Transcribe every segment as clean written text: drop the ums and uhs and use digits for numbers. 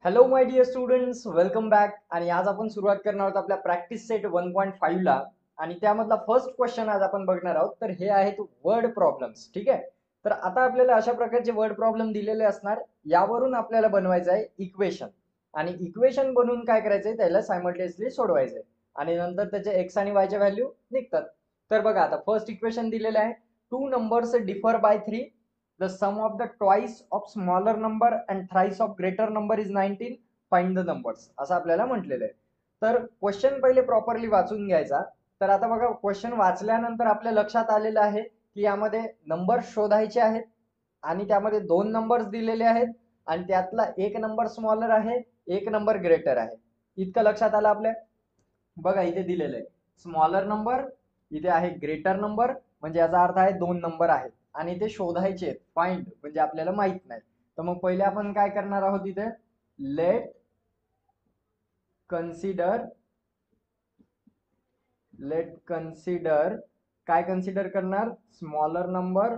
Hello my dear students, welcome back. आणि आज आपण सुरुवात करणार आहोत आपल्या प्रॅक्टिस सेट 1.5 ला. आणि त्यामधला फर्स्ट क्वेश्चन आज आपण बघणार आहोत. तर हे आहेत वर्ड प्रॉब्लेम्स. ठीक आहे. तर आता आपल्याला अशा प्रकारचे वर्ड प्रॉब्लेम दिलेले असणार. यावरून आपल्याला बनवायचं आहे इक्वेशन. आणि इक्वेशन बनवून काय करायचंय, त्याला सायमल्टेनियसली सोडवायचंय. आणि नंतर त्याचे एक्स आणि वायच्या व्हॅल्यू निघतात. तर बघा, आता फर्स्ट इक्वेशन दिलेलं आहे. Two numbers differ by 3. The sum of the twice of smaller number and thrice of greater number is 19. Find the numbers, असं आपल्याला म्हटलेलं आहे. तर क्वेश्चन पहिले प्रॉपरली वाचून घ्यायचा. तर आता बघा, क्वेश्चन वाचल्यानंतर आपल्या लक्षात आलेलं आहे की यामध्ये नंबर शोधायचे आहेत. आणि त्यामध्ये दोन नंबर्स दिलेले आहेत. आणि त्यातला एक नंबर स्मॉलर आहे, एक नंबर ग्रेटर आहे. इतकं लक्षात आलं आपल्या. बघा, इथे दिलेलं आहे स्मॉलर नंबर, इथे आहे ग्रेटर नंबर. म्हणजे याचा अर्थ आहे दोन नंबर आहेत आणि ते शोधायचे आहेत. फाइंड म्हणजे आपल्याला माहित नाही. तर मग पहिले आपण काय करणार आहोत, इथे लेट कन्सिडर काय कन्सिडर करणार, स्मॉलर नंबर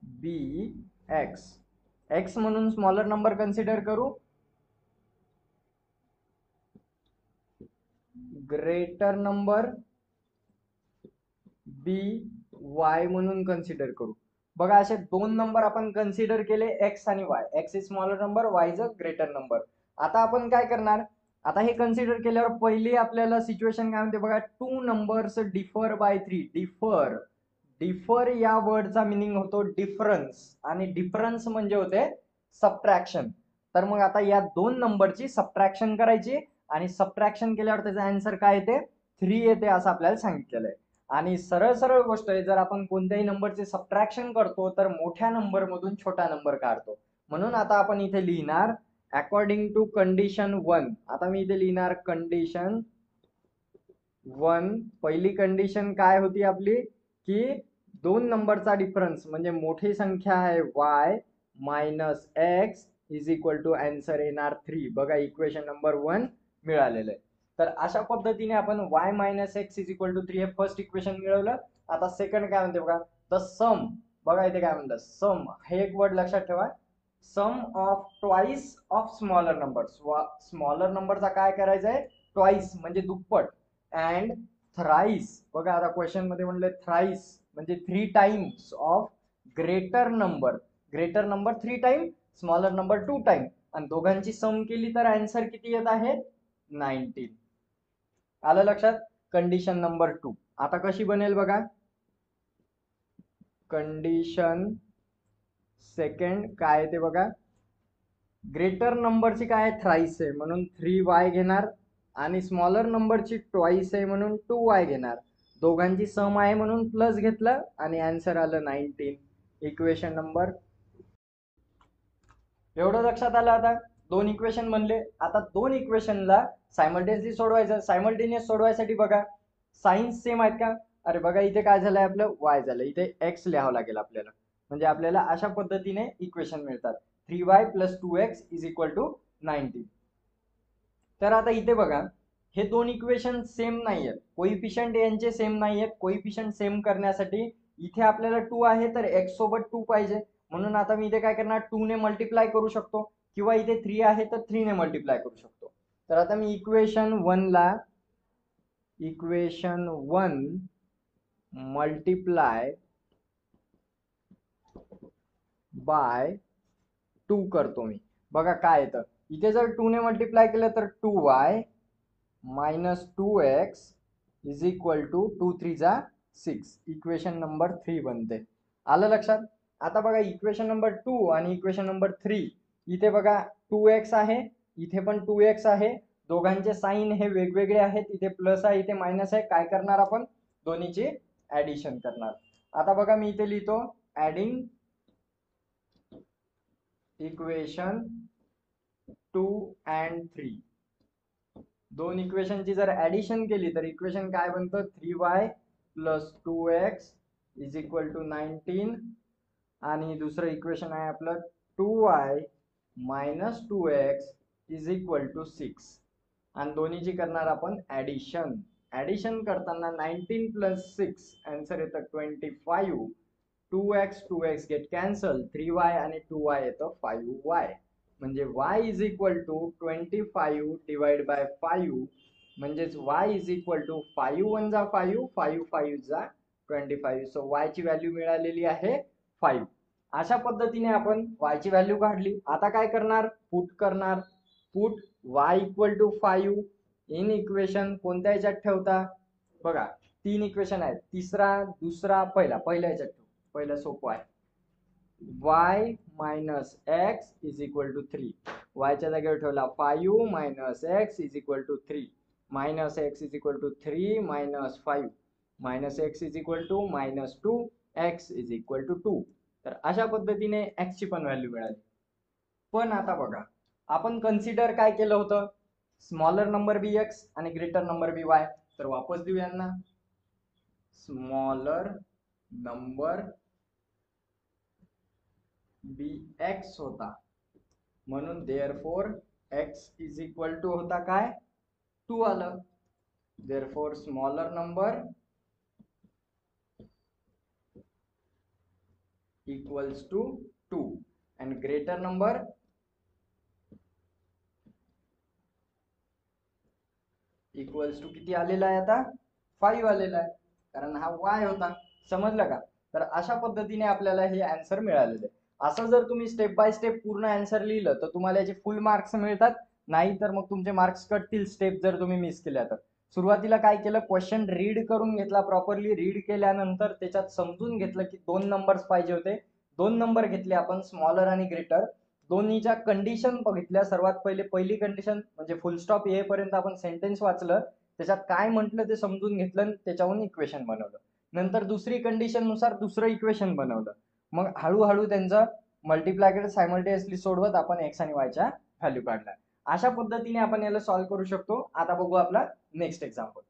बी एक्स म्हणून स्मॉलर नंबर कन्सिडर करू. ग्रेटर नंबर बी वाय म्हणून कन्सिडर करू. बघा, असे दोन नंबर आपण कन्सिडर केले, एक्स आणि Y. X is smaller number, Y is a greater number. आता आपण काय करणार, आता हे कन्सिडर केल्यावर पहिली आपल्याला सिच्युएशन काय म्हणते बघा, two numbers differ by 3. Differ या वर्डचा मिनिंग होतो डिफरन्स, आणि डिफरन्स म्हणजे होते सबट्रॅक्शन. तर मग आता या दोन नंबरची सबट्रॅक्शन करायची, आणि सबट्रॅक्शन केल्यावर त्याचा आन्सर काय येते, 3 येते, असं आपल्याला सांगितलेलं आहे. आणि सरळ सरळ गोष्ट आहे, जर आपण कोणत्याही नंबरचे सबट्रॅक्शन करतो तर मोठ्या नंबर मधून छोटा नंबर काढतो. म्हणून आता आपण इथे लिहिणार अकॉर्डिंग टू कंडिशन 1. आता मी इथे लिहिणार कंडिशन 1. पहिली कंडिशन काय होती आपली, की दोन नंबरचा डिफरन्स म्हणजे मोठी संख्या आहे y minus x is equal to answer येणार 3. बघा, इक्वेशन नंबर 1 मिळालेलं आहे. तर अशा पद्धतीने आपण y minus x is equal to 3 हे फर्स्ट इक्वेशन मिळवलं. आता सेकंड काय म्हणते बघा, द सम. बघा इथे काय म्हणतात, सम हे एक वर्ड लक्षात ठेवा. Sum of twice of smaller number. Smaller नंबरचा काय करायचा आहे, ट्वाइस म्हणजे दुप्पट. अँड थ्राइस, बघा आता क्वेश्चन मध्ये म्हणलं थ्राइस म्हणजे 3 times of greater number. Greater number 3 time, smaller number 2 time. आणि दोघांची सम केली तर आन्सर किती येत आहे, 19. आलं लक्षात. कंडिशन नंबर 2 आता कशी बनेल बघा. कंडिशन सेकंड काय ते बघा, ग्रेटर नंबरची काय थ्राइस आहे म्हणून 3y घेणार, आणि स्मॉलर नंबरची ट्वाइस आहे म्हणून 2y घेणार. दोघांची सम आहे म्हणून प्लस घेतलं आणि आन्सर आलं 19. इक्वेशन नंबर, एवढं लक्षात आलं. आता दोन इक्वेशन बनले. आता दोन इक्वेशनला सायमल्टेनियसली सोडवायचं. सायमल्टेनियस सोडवायसाठी बघा, साइन्स सेम आहेत का. अरे बघा, इथे काय झालंय आपलं, y झालं, इथे x लिहावं लागेल आपल्याला. म्हणजे आपल्याला अशा पद्धतीने इक्वेशन मिळतात. 3y plus 2x is equal to 19. तर आता इथे बघा, हे दोन इक्वेशन सेम नाही आहेत. कोइफिशियंट यांचे सेम नाही आहेत. कोइफिशियंट सेम करण्यासाठी इथे आपल्याला 2 आहे तर x सोबत 2 पाहिजे. म्हणून आता मी इथे काय करणार, 2 ने मल्टिप्लाय करू शकतो, किंवा इथे 3 आहे तर 3 ने मल्टिप्लाय करू शकतो. तर आता मी इक्वेशन 1 मल्टिप्लाय बाय 2 करतो मी. बघा काय येतं, इथे जर 2 ने मल्टिप्लाय केलं तर 2y minus 2x is equal to 2 3 जा 6. इक्वेशन नंबर 3 बनते. आलं लक्षात. आता बघा, इक्वेशन नंबर 2 आणि इक्वेशन नंबर 3, इथे बघा 2x आहे, इथे पण 2x आहे. दोघांचे साइन हे वेगवेगळे आहेत. इथे प्लस आहे, इथे मायनस आहे. काय करणार आपण, दोन्हीची ऍडिशन करणार. आता बघा, मी इथे लिहितो ऍडिंग इक्वेशन 2 and 3. दोन इक्वेशनची जर ऍडिशन केली तर इक्वेशन काय बनतं, 3y plus 2x is equal to 19. आणि दुसरं इक्वेशन आहे आपलं 2y minus 2x is equal to 6. आणि दोन्हीची करणार आपण ऍडिशन करताना 19 प्लस 6 आन्सर येतं 25. To x get cancel, 3y आणि 2y येतं 5y. म्हणजे y is equal to 25 divide by 5, म्हणजेच y इज इक्वल टू 5 1 जा 5, 5 5 जा 25. सो y ची व्हॅल्यू मिळालेली आहे 5. अशा पद्धतीने आपण y ची व्हॅल्यू काढली. आता काय करणार, पुट करणार. Put y equal to 5 in equation कोणत्या ह्याच्यात ठेवता, बघा 3 इक्वेशन आहेत, तिसरा दुसरा पहिला ह्याच्यात ठेवू. पहिलं सोपं आहे. y minus x is equal to 3, y च्या जागेवर ठेवला 5 minus x is equal to 3, minus x is equal to 3 minus 5, minus x is equal to minus 2, x is equal to 2. तर अशा पद्धतीने x ची पण व्हॅल्यू मिळाली. पण आता बघा, आपण कन्सिडर काय केलं होतं, स्मॉलर नंबर बी एक्स आणि ग्रेटर नंबर बी वाय. तर वापस देऊ यांना. स्मॉलर नंबर बी एक्स होता, म्हणून therefore x is equal to होता काय, 2 आलं. Therefore smaller number equals to 2 आणि ग्रेटर नंबर इक्वल्स टू किती आलेला आहे आता, 5 आलेला आहे, कारण हा y होता. समजलं का. तर अशा पद्धतीने आपल्याला हे आन्सर मिळालेलं आहे. असं जर तुम्ही स्टेप बाय स्टेप पूर्ण आन्सर लिहिलं तर तुम्हाला याचे फुल मार्क्स मिळतात, नाही तर मग तुमचे मार्क्स कटतील स्टेप जर तुम्ही मिस केल्या तर. सुरुवातीला काय केलं, क्वेश्चन रीड करून घेतला, प्रॉपरली रीड केल्यानंतर त्याच्यात समजून घेतलं की 2 नंबर्स पाहिजे होते. 2 नंबर घेतले आपण, स्मॉलर आणि ग्रेटर. दोन्हीच्या कंडिशन बघितल्या. सर्वात पहिली कंडिशन म्हणजे फुल स्टॉप येईपर्यंत आपण सेंटेन्स वाचलं, त्याच्यात काय म्हटलं ते समजून घेतलं आणि त्याच्यावरून इक्वेशन बनवलं. नंतर दुसरी कंडिशन नुसार दुसरं इक्वेशन बनवलं. मग हळूहळू त्यांचं मल्टिप्लाय सायमल्टेनियसली सोडवत आपण एक्स आणि वाय च्या व्हॅल्यू काढल्या. अशा पद्धतीने आपण याला सॉल्व्ह करू शकतो. आता बघू आपला नेक्स्ट एक्झाम्पल.